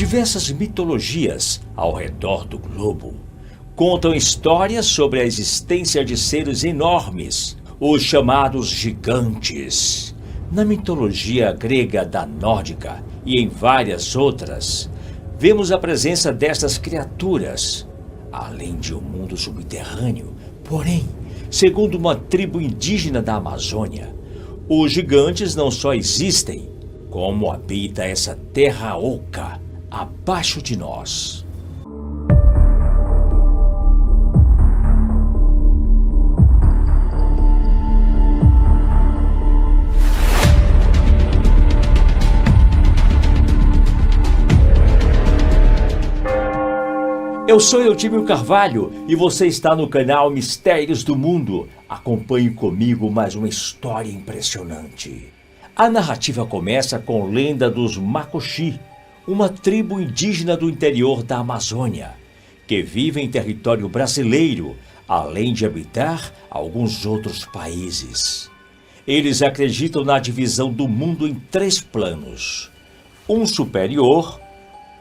Diversas mitologias ao redor do globo contam histórias sobre a existência de seres enormes, os chamados gigantes. Na mitologia grega da nórdica e em várias outras, vemos a presença destas criaturas, além de um mundo subterrâneo. Porém, segundo uma tribo indígena da Amazônia, os gigantes não só existem, como habita essa terra oca abaixo de nós. Eu sou Eutímio Carvalho e você está no canal Mistérios do Mundo. Acompanhe comigo mais uma história impressionante. A narrativa começa com a lenda dos Macuxi, uma tribo indígena do interior da Amazônia, que vive em território brasileiro, além de habitar alguns outros países. Eles acreditam na divisão do mundo em 3 planos: um superior,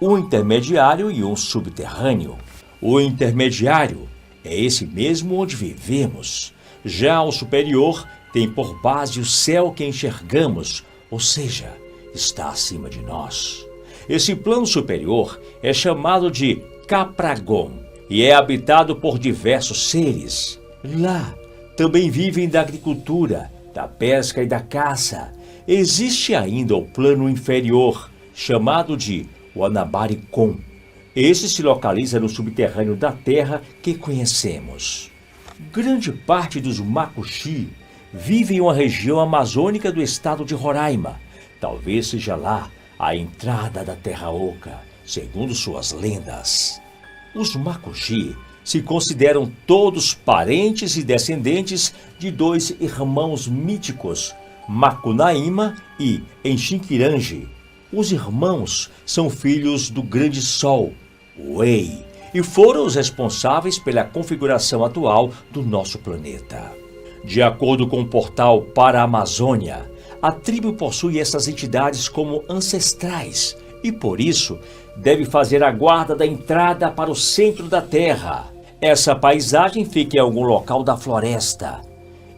um intermediário e um subterrâneo. O intermediário é esse mesmo onde vivemos. Já o superior tem por base o céu que enxergamos, ou seja, está acima de nós. Esse plano superior é chamado de Capragón e é habitado por diversos seres. Lá também vivem da agricultura, da pesca e da caça. Existe ainda o plano inferior, chamado de Guanabaricón. Esse se localiza no subterrâneo da terra que conhecemos. Grande parte dos Macuxi vive em uma região amazônica do estado de Roraima. Talvez seja lá a entrada da Terra Oca, segundo suas lendas. Os Macuxi se consideram todos parentes e descendentes de 2 irmãos míticos, Macunaíma e Enxinquirange. Os irmãos são filhos do Grande Sol, o Ei, e foram os responsáveis pela configuração atual do nosso planeta. De acordo com o portal Para a Amazônia, a tribo possui essas entidades como ancestrais e, por isso, deve fazer a guarda da entrada para o centro da Terra. Essa paisagem fica em algum local da floresta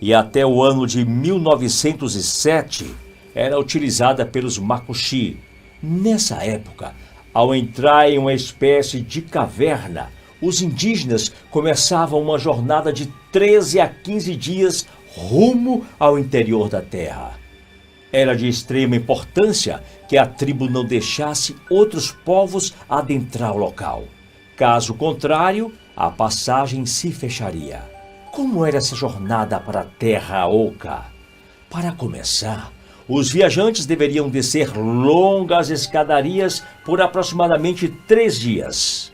e até o ano de 1907 era utilizada pelos Macuxi. Nessa época, ao entrar em uma espécie de caverna, os indígenas começavam uma jornada de 13 a 15 dias rumo ao interior da terra. Era de extrema importância que a tribo não deixasse outros povos adentrar o local. Caso contrário, a passagem se fecharia. Como era essa jornada para a Terra Oca? Para começar, os viajantes deveriam descer longas escadarias por aproximadamente 3 dias.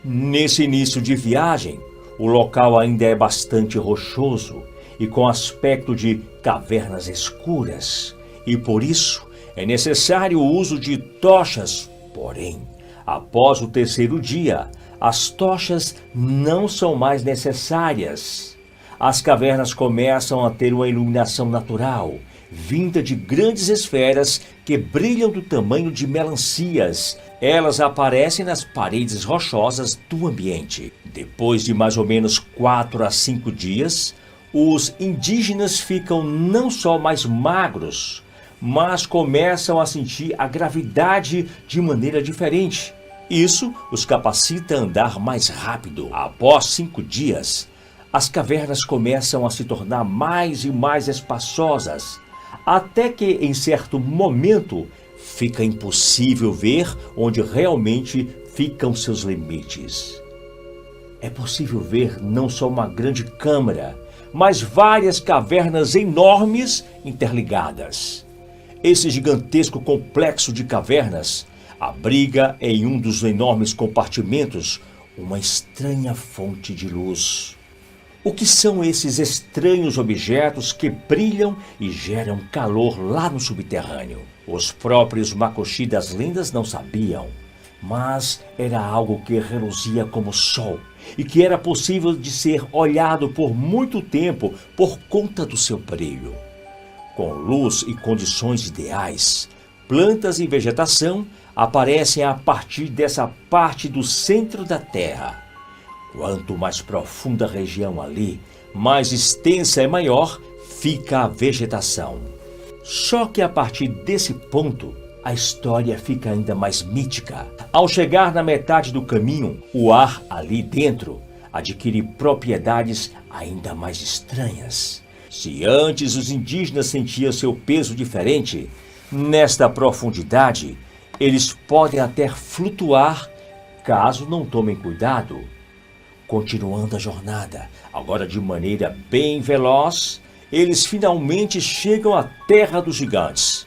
Nesse início de viagem, o local ainda é bastante rochoso e com aspecto de cavernas escuras, e por isso é necessário o uso de tochas. Porém, após o 3º dia, as tochas não são mais necessárias. As cavernas começam a ter uma iluminação natural, vinda de grandes esferas que brilham do tamanho de melancias. Elas aparecem nas paredes rochosas do ambiente. Depois de mais ou menos 4 a 5 dias, os indígenas ficam não só mais magros, mas começam a sentir a gravidade de maneira diferente. Isso os capacita a andar mais rápido. Após 5 dias, as cavernas começam a se tornar mais e mais espaçosas, até que, em certo momento, fica impossível ver onde realmente ficam seus limites. É possível ver não só uma grande câmara, mas várias cavernas enormes interligadas. Esse gigantesco complexo de cavernas abriga em um dos enormes compartimentos uma estranha fonte de luz. O que são esses estranhos objetos que brilham e geram calor lá no subterrâneo? Os próprios Macuxi das lendas não sabiam, mas era algo que reluzia como sol e que era possível de ser olhado por muito tempo por conta do seu brilho. Com luz e condições ideais, plantas e vegetação aparecem a partir dessa parte do centro da Terra. Quanto mais profunda a região ali, mais extensa e maior fica a vegetação. Só que a partir desse ponto, a história fica ainda mais mítica. Ao chegar na metade do caminho, o ar ali dentro adquire propriedades ainda mais estranhas. Se antes os indígenas sentiam seu peso diferente, nesta profundidade, eles podem até flutuar caso não tomem cuidado. Continuando a jornada, agora de maneira bem veloz, eles finalmente chegam à Terra dos Gigantes.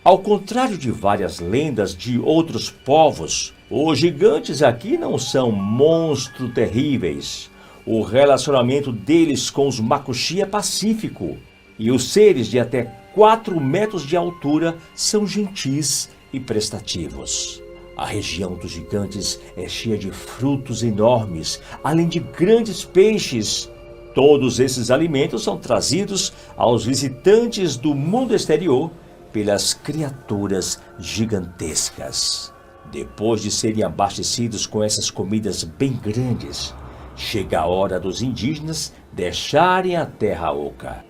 Ao contrário de várias lendas de outros povos, os gigantes aqui não são monstros terríveis. O relacionamento deles com os Makuxi é pacífico, e os seres de até 4 metros de altura são gentis e prestativos. A região dos gigantes é cheia de frutos enormes, além de grandes peixes. Todos esses alimentos são trazidos aos visitantes do mundo exterior pelas criaturas gigantescas. Depois de serem abastecidos com essas comidas bem grandes, chega a hora dos indígenas deixarem a Terra Oca.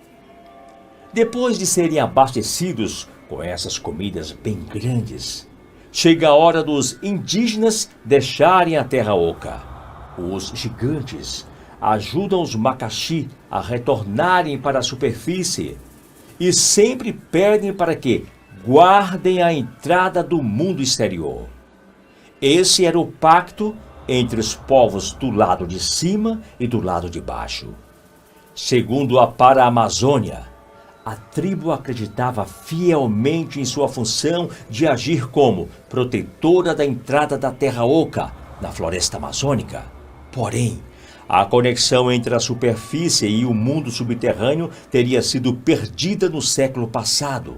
Depois de serem abastecidos com essas comidas bem grandes, chega a hora dos indígenas deixarem a Terra Oca. Os gigantes ajudam os Macaxi a retornarem para a superfície e sempre pedem para que guardem a entrada do mundo exterior. Esse era o pacto entre os povos do lado de cima e do lado de baixo. Segundo a Para-Amazônia, a tribo acreditava fielmente em sua função de agir como protetora da entrada da Terra Oca na floresta amazônica. Porém, a conexão entre a superfície e o mundo subterrâneo teria sido perdida no século passado.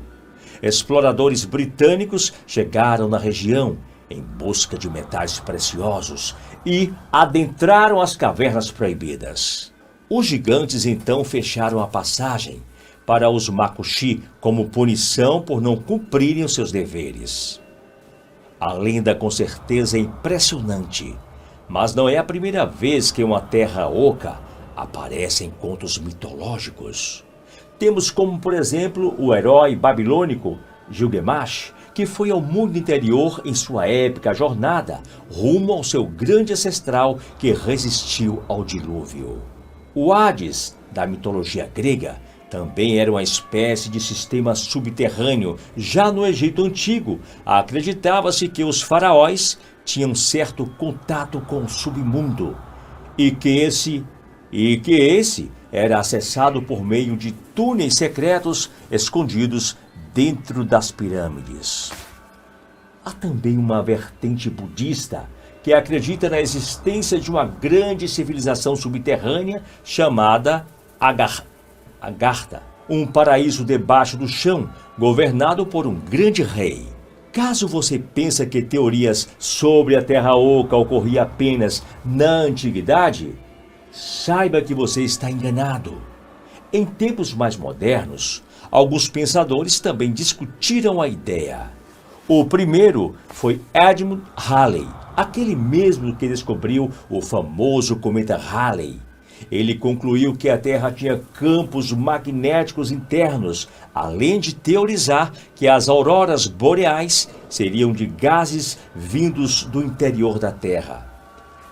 Exploradores britânicos chegaram na região em busca de metais preciosos e adentraram as cavernas proibidas. Os gigantes então fecharam a passagem para os Makuxi como punição por não cumprirem os seus deveres. A lenda com certeza é impressionante, mas não é a primeira vez que uma Terra Oca aparece em contos mitológicos. Temos como, por exemplo, o herói babilônico Gilgamesh, que foi ao mundo interior em sua épica jornada rumo ao seu grande ancestral que resistiu ao dilúvio. O Hades, da mitologia grega, também era uma espécie de sistema subterrâneo. Já no Egito Antigo, acreditava-se que os faraós tinham certo contato com o submundo e que esse era acessado por meio de túneis secretos escondidos dentro das pirâmides. Há também uma vertente budista que acredita na existência de uma grande civilização subterrânea chamada Agartha, um paraíso debaixo do chão, governado por um grande rei. Caso você pense que teorias sobre a Terra Oca ocorriam apenas na antiguidade, saiba que você está enganado. Em tempos mais modernos, alguns pensadores também discutiram a ideia. O primeiro foi Edmund Halley, aquele mesmo que descobriu o famoso cometa Halley. Ele concluiu que a Terra tinha campos magnéticos internos, além de teorizar que as auroras boreais seriam de gases vindos do interior da Terra.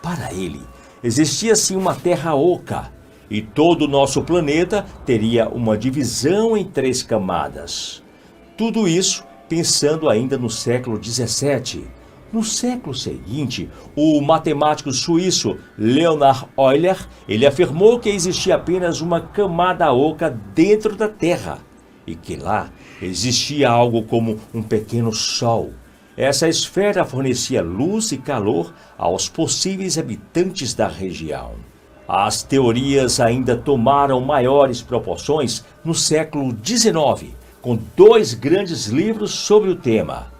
Para ele, existia sim uma Terra Oca, e todo o nosso planeta teria uma divisão em 3 camadas. Tudo isso pensando ainda no século XVII. No século seguinte, o matemático suíço Leonhard Euler, ele afirmou que existia apenas uma camada oca dentro da Terra e que lá existia algo como um pequeno sol. Essa esfera fornecia luz e calor aos possíveis habitantes da região. As teorias ainda tomaram maiores proporções no século XIX, com 2 grandes livros sobre o tema.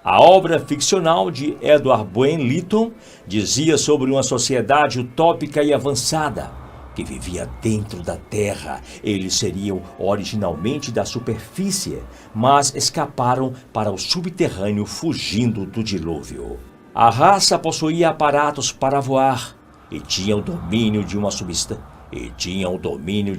A obra ficcional de Edward Buan Lytton dizia sobre uma sociedade utópica e avançada, que vivia dentro da terra. Eles seriam originalmente da superfície, mas escaparam para o subterrâneo fugindo do dilúvio. A raça possuía aparatos para voar e tinha o domínio de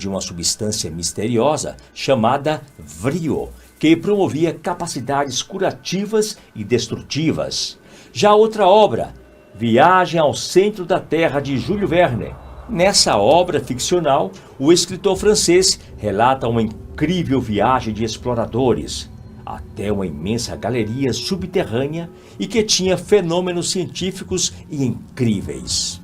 uma substância misteriosa chamada Vrio, que promovia capacidades curativas e destrutivas. Já outra obra, Viagem ao Centro da Terra, de Júlio Verne. Nessa obra ficcional, o escritor francês relata uma incrível viagem de exploradores até uma imensa galeria subterrânea e que tinha fenômenos científicos e incríveis.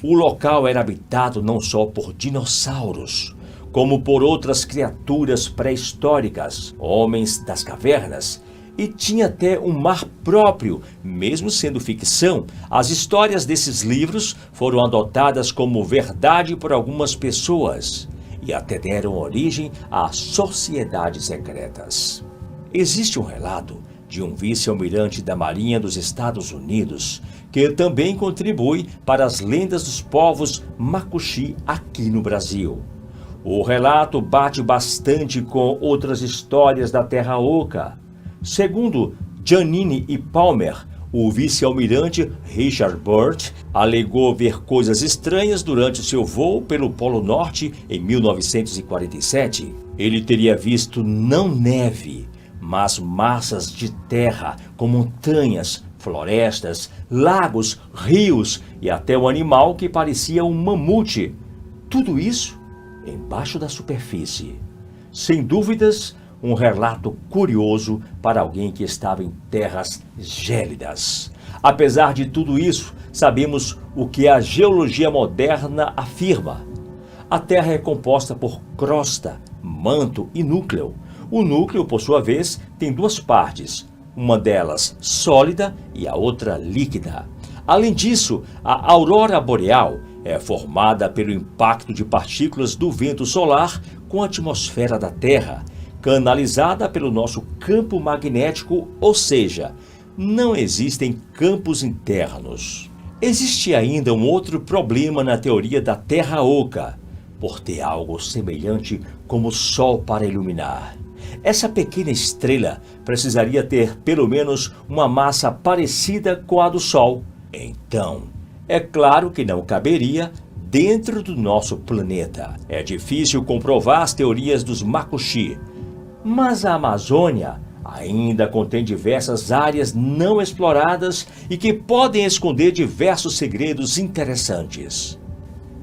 O local era habitado não só por dinossauros, como por outras criaturas pré-históricas, homens das cavernas, e tinha até um mar próprio. Mesmo sendo ficção, as histórias desses livros foram adotadas como verdade por algumas pessoas e até deram origem a sociedades secretas. Existe um relato de um vice-almirante da Marinha dos Estados Unidos que também contribui para as lendas dos povos Macuxi aqui no Brasil. O relato bate bastante com outras histórias da Terra Oca. Segundo Giannini e Palmer, o vice-almirante Richard Burt alegou ver coisas estranhas durante seu voo pelo Polo Norte em 1947. Ele teria visto não neve, mas massas de terra com montanhas, florestas, lagos, rios e até um animal que parecia um mamute. Tudo isso embaixo da superfície. Sem dúvidas, um relato curioso para alguém que estava em terras gélidas. Apesar de tudo isso, sabemos o que a geologia moderna afirma. A Terra é composta por crosta, manto e núcleo. O núcleo, por sua vez, tem duas partes, uma delas sólida e a outra líquida. Além disso, a aurora boreal é formada pelo impacto de partículas do vento solar com a atmosfera da Terra, canalizada pelo nosso campo magnético, ou seja, não existem campos internos. Existe ainda um outro problema na teoria da Terra Oca, por ter algo semelhante como o Sol para iluminar. Essa pequena estrela precisaria ter pelo menos uma massa parecida com a do Sol. Então, é claro que não caberia dentro do nosso planeta. É difícil comprovar as teorias dos Macuxi, mas a Amazônia ainda contém diversas áreas não exploradas e que podem esconder diversos segredos interessantes.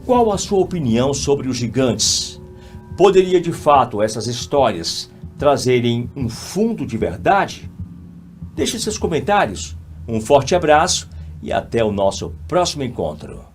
Qual a sua opinião sobre os gigantes? Poderia de fato essas histórias trazerem um fundo de verdade? Deixe seus comentários. Um forte abraço e até o nosso próximo encontro.